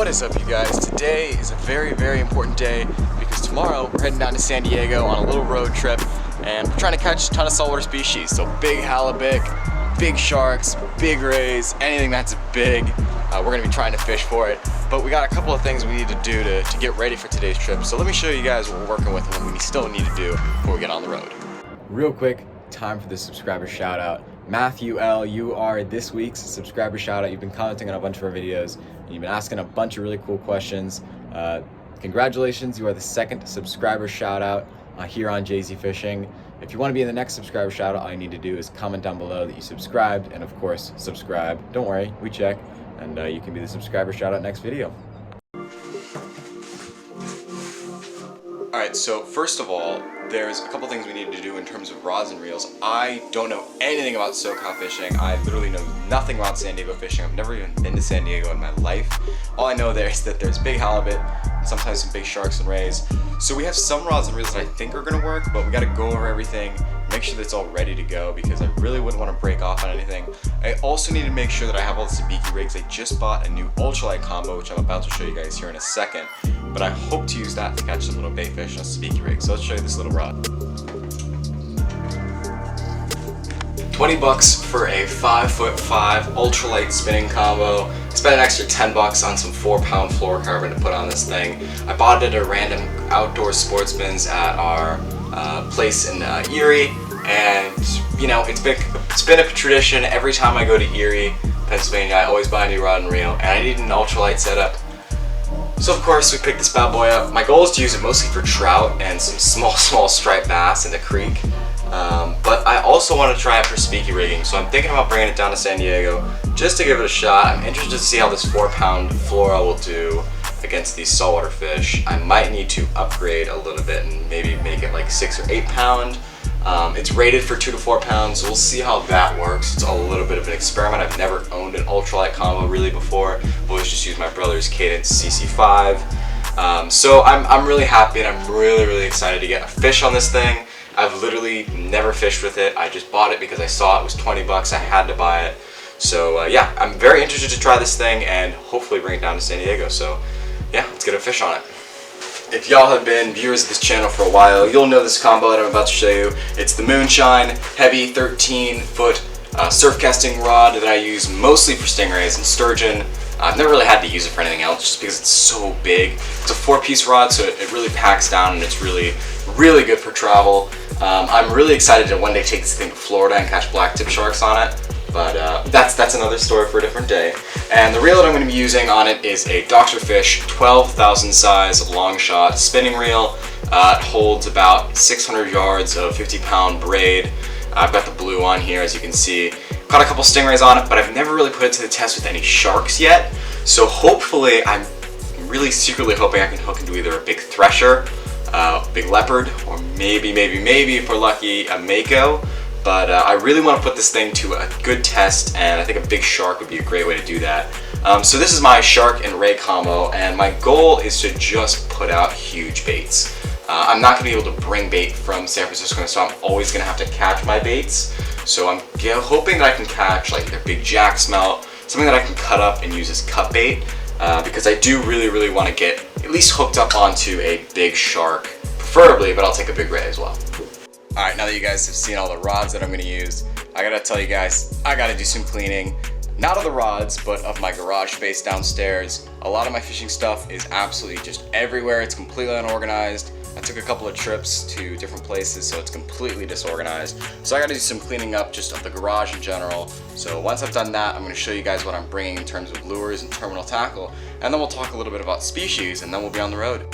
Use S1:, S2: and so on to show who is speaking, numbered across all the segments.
S1: What is up, you guys? Today is a very important day because tomorrow we're heading down to San Diego on a little road trip and we're trying to catch a ton of saltwater species. So big halibut, big sharks, big rays, anything that's big, we're gonna be trying to fish for it. But we got a couple of things we need to do to get ready for today's trip. So let me show you guys what we're working with and what we still need to do before we get on the road. Real quick, time for the subscriber shout out. Matthew L, you are this week's subscriber shout out. You've been commenting on a bunch of our videos and you've been asking a bunch of really cool questions. Congratulations, you are the second subscriber shout out here on JZFishing. If you want to be in the next subscriber shout out, all you need to do is comment down below that you subscribed, and of course subscribe. Don't worry, we check, and you can be the subscriber shout out next video. Alright, so first of all, there's a couple things we need to do in terms of rods and reels. I don't know anything about SoCal fishing. I literally know nothing about San Diego fishing. I've never even been to San Diego in my life. All I know there is that there's big halibut and sometimes some big sharks and rays. So we have some rods and reels that I think are gonna work, but we gotta go over everything, make sure that it's all ready to go because I really wouldn't want to break off on anything. I also need to make sure that I have all the sabiki rigs. I just bought a new ultralight combo, which I'm about to show you guys here in a second. But I hope to use that to catch some little bait fish on a sabiki rig. So let's show you this little rod. 20 bucks for a 5'5" ultralight spinning combo. Spent an extra 10 bucks on some 4-pound fluorocarbon to put on this thing. I bought it at a random outdoor sportsman's at our place in Erie, and you know, it's been a tradition. Every time I go to Erie, Pennsylvania, I always buy a new rod and reel, and I need an ultralight setup. So of course we picked this bad boy up. My goal is to use it mostly for trout and some small striped bass in the creek. But I also want to try it for sabiki rigging, so I'm thinking about bringing it down to San Diego just to give it a shot. I'm interested to see how this 4-pound fluoro will do against these saltwater fish. I might need to upgrade a little bit and maybe make it like 6 or 8 pound. It's rated for 2 to 4 pounds, so we'll see how that works. It's a little bit of an experiment. I've never owned an ultralight combo really before. I've always just used my brother's Cadence CC5. So I'm really happy and I'm really excited to get a fish on this thing. I've literally never fished with it. I just bought it because I saw it was 20 bucks. I had to buy it. So yeah, I'm very interested to try this thing and hopefully bring it down to San Diego. So yeah, let's get a fish on it. If y'all have been viewers of this channel for a while, you'll know this combo that I'm about to show you. It's the Moonshine Heavy 13-foot surf casting rod that I use mostly for stingrays and sturgeon. I've never really had to use it for anything else just because it's so big. It's a 4-piece rod, so it really packs down and it's really good for travel. I'm really excited to one day take this thing to Florida and catch black tip sharks on it. But that's another story for a different day. And the reel that I'm going to be using on it is a Dr. Fish 12,000 size long shot spinning reel. It holds about 600 yards of 50-pound braid. I've got the blue on here, as you can see. Caught a couple stingrays on it, but I've never really put it to the test with any sharks yet. So hopefully, I'm really secretly hoping I can hook into either a big thresher, big leopard, or maybe if we're lucky, a mako. But I really want to put this thing to a good test, and I think a big shark would be a great way to do that. So this is my shark and ray combo, and my goal is to just put out huge baits. I'm not going to be able to bring bait from San Francisco, so I'm always going to have to catch my baits. So I'm hoping that I can catch like their big jack smelt, something that I can cut up and use as cut bait, because I do really want to get at least hooked up onto a big shark, preferably, but I'll take a big ray as well. Alright, now that you guys have seen all the rods that I'm going to use, I gotta tell you guys, I gotta do some cleaning. Not of the rods, but of my garage space downstairs. A lot of my fishing stuff is absolutely just everywhere. It's completely unorganized. I took a couple of trips to different places, so it's completely disorganized. So I gotta do some cleaning up just of the garage in general. So once I've done that, I'm gonna show you guys what I'm bringing in terms of lures and terminal tackle, and then we'll talk a little bit about species, and then we'll be on the road.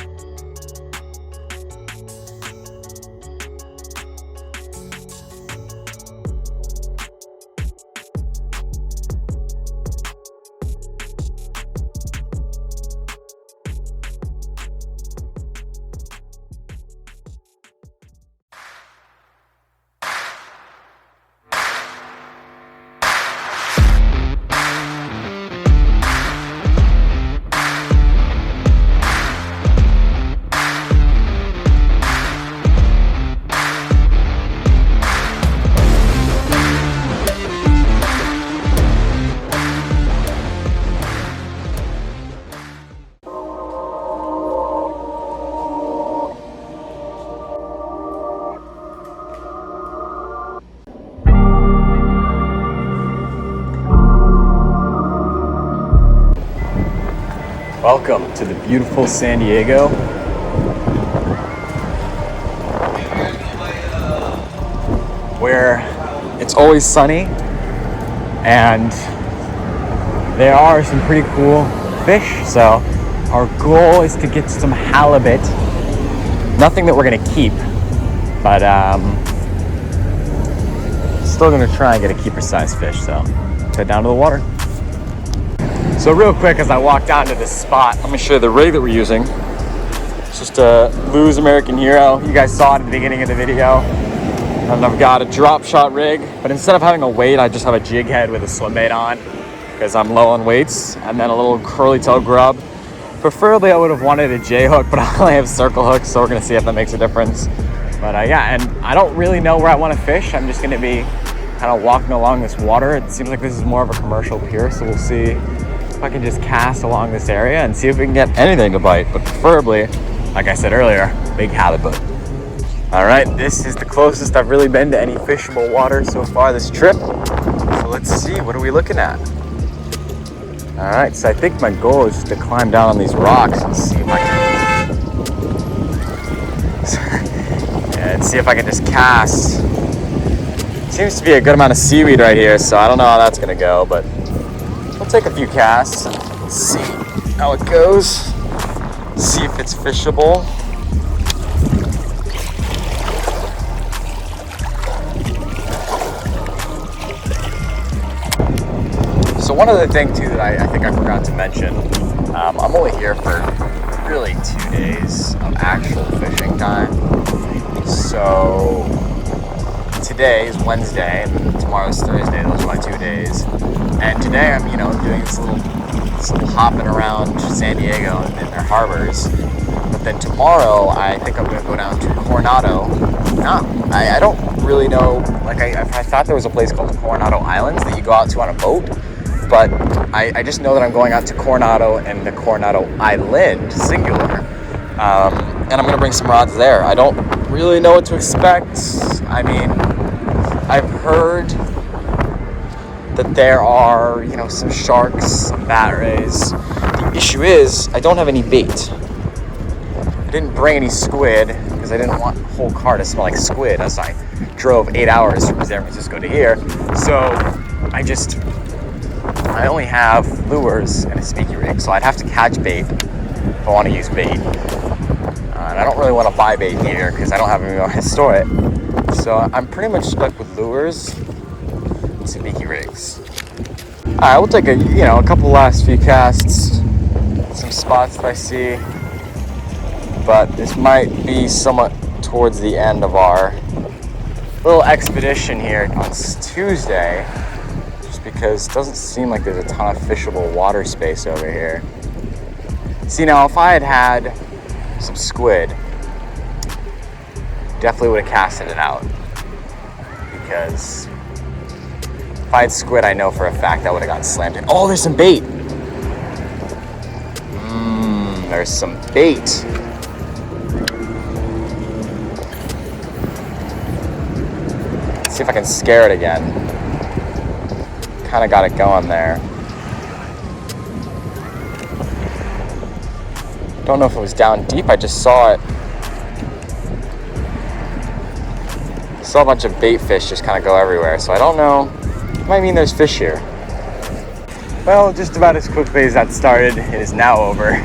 S2: Welcome to the beautiful San Diego. Where it's always sunny and there are some pretty cool fish. So our goal is to get some halibut. Nothing that we're gonna keep, but still gonna try and get a keeper size fish. So let's head down to the water. So real quick, as I walk down to this spot, let me show you the rig that we're using. It's just a Lou's American Hero. You guys saw it at the beginning of the video. And I've got a drop shot rig, but instead of having a weight, I just have a jig head with a swim bait on because I'm low on weights, and then a little curly tail grub. Preferably I would have wanted a J hook, but I only have circle hooks, so we're gonna see if that makes a difference. But yeah, and I don't really know where I want to fish. I'm just gonna be kind of walking along this water. It seems like this is more of a commercial pier, so we'll see if I can just cast along this area and see if we can get anything to bite, but preferably, like I said earlier, big halibut. All right, this is the closest I've really been to any fishable water so far this trip. So let's see, what are we looking at? All right, so I think my goal is just to climb down on these rocks and see if I can just cast. Seems to be a good amount of seaweed right here, so I don't know how that's gonna go, but we'll take a few casts and see how it goes. See if it's fishable. So one other thing too that I think I forgot to mention, I'm only here for really 2 days of actual fishing time. So today is Wednesday and tomorrow's Thursday. Those are my 2 days. And today I'm, doing this little hopping around San Diego and their harbors. But then tomorrow I think I'm gonna go down to Coronado. I don't really know, I thought there was a place called Coronado Islands that you go out to on a boat. But I just know that I'm going out to Coronado and the Coronado Island, singular. And I'm gonna bring some rods there. I don't really know what to expect. I mean, I've heard that there are, some sharks, some bat rays. The issue is, I don't have any bait. I didn't bring any squid because I didn't want the whole car to smell like squid as I drove 8 hours from San Francisco to here. So I only have lures and a speaky rig, so I'd have to catch bait if I want to use bait. And I don't really want to buy bait here because I don't have anywhere to store it. So I'm pretty much stuck with lures and speaky rigs. All right, we'll take a couple last few casts, some spots that I see, but this might be somewhat towards the end of our little expedition here on Tuesday. Because it doesn't seem like there's a ton of fishable water space over here. See, now if I had some squid, definitely would have casted it out. Because if I had squid, I know for a fact I would have gotten slammed in. Oh, there's some bait. There's some bait. Let's see if I can scare it again. Kind of got it going there. Don't know if it was down deep. I just saw it. Saw a bunch of bait fish just kind of go everywhere. So I don't know. It might mean there's fish here. Well, just about as quickly as that started, it is now over.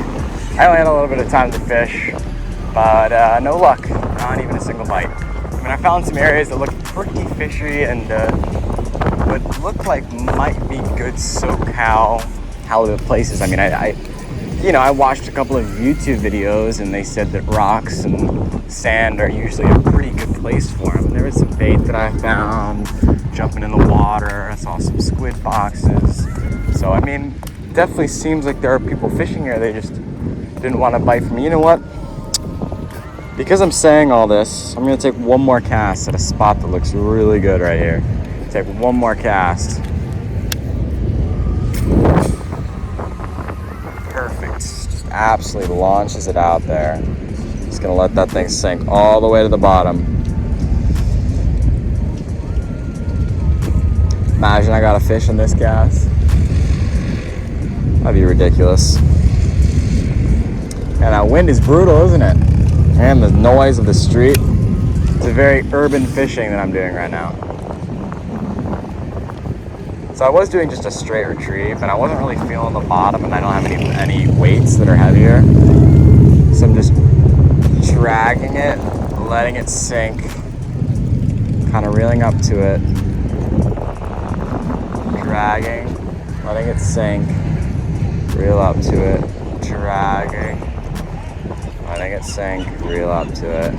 S2: I only had a little bit of time to fish, but no luck. Not even a single bite. I mean, I found some areas that looked pretty fishy and what looked like might be good SoCal halibut places. I mean, I watched a couple of YouTube videos and they said that rocks and sand are usually a pretty good place for them. There was some bait that I found jumping in the water. I saw some squid boxes. So, I mean, definitely seems like there are people fishing here. They just didn't want to bite from me. You know what? Because I'm saying all this, I'm going to take one more cast at a spot that looks really good right here. Take one more cast. Perfect. Just absolutely launches it out there. Just gonna let that thing sink all the way to the bottom. Imagine I got a fish in this cast. That'd be ridiculous. wind is brutal, isn't it? And the noise of the street. It's a very urban fishing that I'm doing right now. So I was doing just a straight retrieve, and I wasn't really feeling the bottom, and I don't have any weights that are heavier. So I'm just dragging it, letting it sink, kind of reeling up to it, dragging, letting it sink, reel up to it, dragging, letting it sink, reel up to it.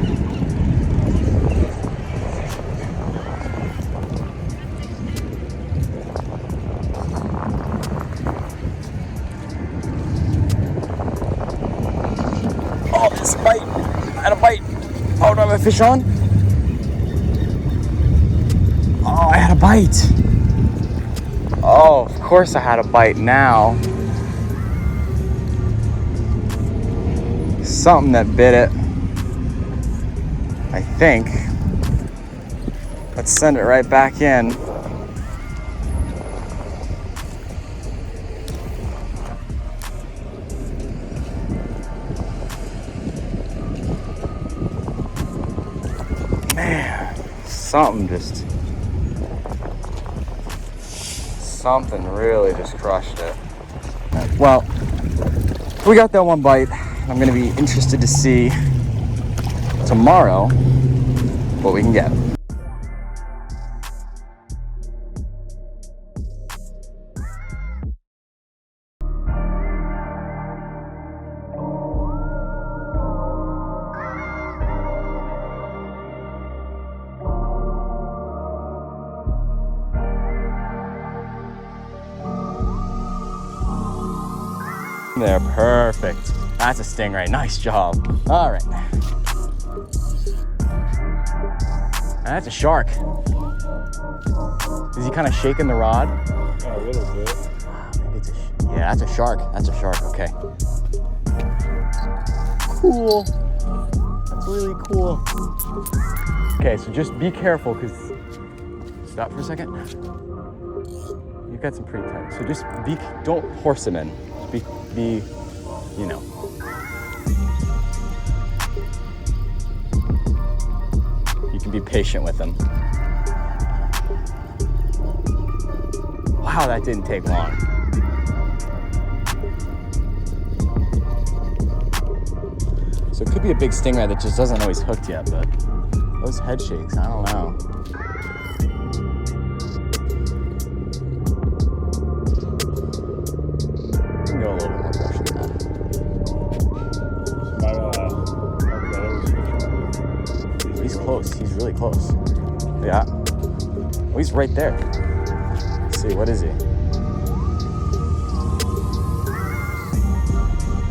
S2: Oh, there's a bite. I had a bite. Oh, do I have a fish on? Oh, I had a bite. Oh, of course I had a bite now. Something that bit it, I think. Let's send it right back in. Man, something really just crushed it. Well, we got that one bite. I'm gonna be interested to see tomorrow what we can get. There, perfect. That's a stingray. Nice job. All right. And that's a shark. Is he kind of shaking the rod?
S3: Yeah, a little bit.
S2: Maybe it's yeah, that's a shark. That's a shark. Okay. Cool. That's really cool. Okay, so just be careful, because stop for a second. You've got some pretty tight. So just don't horse him in. Be, you know. You can be patient with them. Wow, that didn't take long. So it could be a big stingray that just doesn't know he's hooked yet, but those head shakes, I don't know. You can go a little bit more pressure than that. He's close. He's really close. Yeah. Oh, he's right there. Let's see, what is he?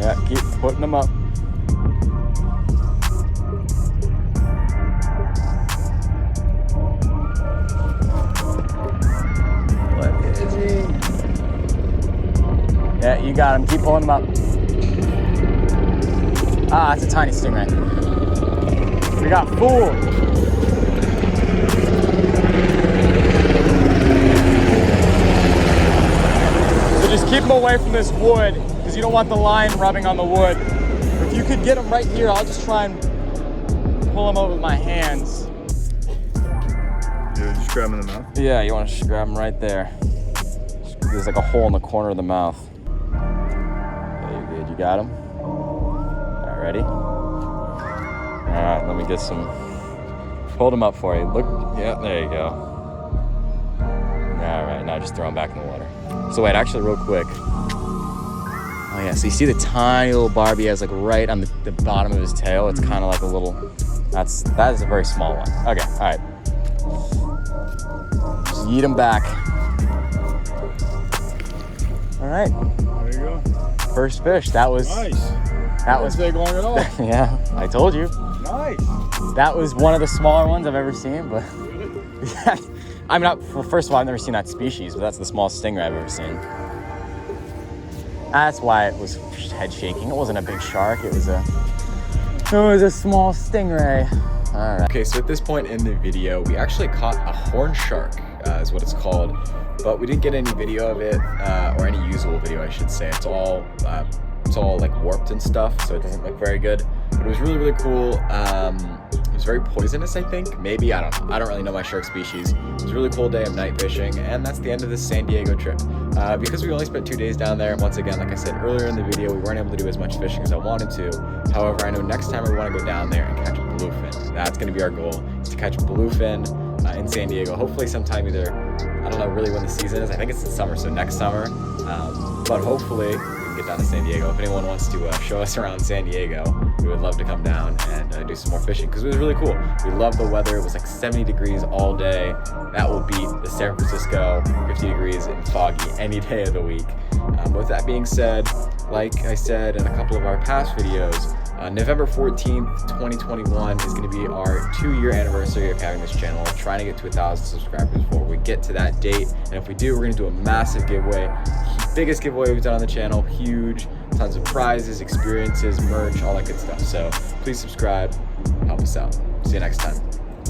S2: Yeah, keep putting him up. What is he? Yeah, you got him. Keep pulling him up. Ah, it's a tiny stingray. We got fooled. So just keep him away from this wood, because you don't want the line rubbing on the wood. If you could get him right here, I'll just try and pull him out with my hands.
S3: Yeah, just grab him in the mouth?
S2: Yeah, you want to just grab him right there. There's like a hole in the corner of the mouth. Yeah, you're good. You got him? All right, ready? All right, let me get some. Hold him up for you. Look, yeah, there you go. All right, now just throw him back in the water. So wait, actually real quick. Oh yeah, so you see the tiny little barb he has like right on the bottom of his tail? It's kind of like a little, that is a very small one. Okay, all right. Just yeet him back. All right.
S3: There you go.
S2: First fish, that was.
S3: Nice.
S2: That was
S3: big long at all.
S2: Yeah, I told you.
S3: Nice.
S2: That was one of the smaller ones I've ever seen, but yeah. I'm not, well, first of all, I've never seen that species, but that's the smallest stingray I've ever seen. That's why it was head shaking. It wasn't a big shark, it was a small stingray. All right. Okay, so at this point in the video, we actually caught a horn shark, is what it's called, but we didn't get any video of it, or any usable video, I should say. It's all it's all like warped and stuff, so it doesn't look very good. But it was really, really cool. It was very poisonous, I think. Maybe, I don't know. I don't really know my shark species. It was a really cool day of night fishing, and that's the end of this San Diego trip. Because we only spent 2 days down there, and once again, like I said earlier in the video, we weren't able to do as much fishing as I wanted to. However, I know next time we want to go down there and catch bluefin. That's going to be our goal, is to catch bluefin in San Diego. Hopefully sometime either, I don't know really when the season is. I think it's the summer, so next summer. But hopefully we can get down to San Diego. If anyone wants to show us around San Diego, we would love to come down and do some more fishing, because it was really cool. We loved the weather. It was like 70 degrees all day. That will beat the San Francisco 50 degrees and foggy any day of the week. With that being said, like I said in a couple of our past videos, November 14th, 2021 is going to be our 2-year anniversary of having this channel. We're trying to get to 1,000 subscribers before we get to that date. And if we do, we're going to do a massive giveaway. Biggest giveaway we've done on the channel. Huge. Tons of prizes, experiences, merch, all that good stuff. So please subscribe. Help us out. See you next time.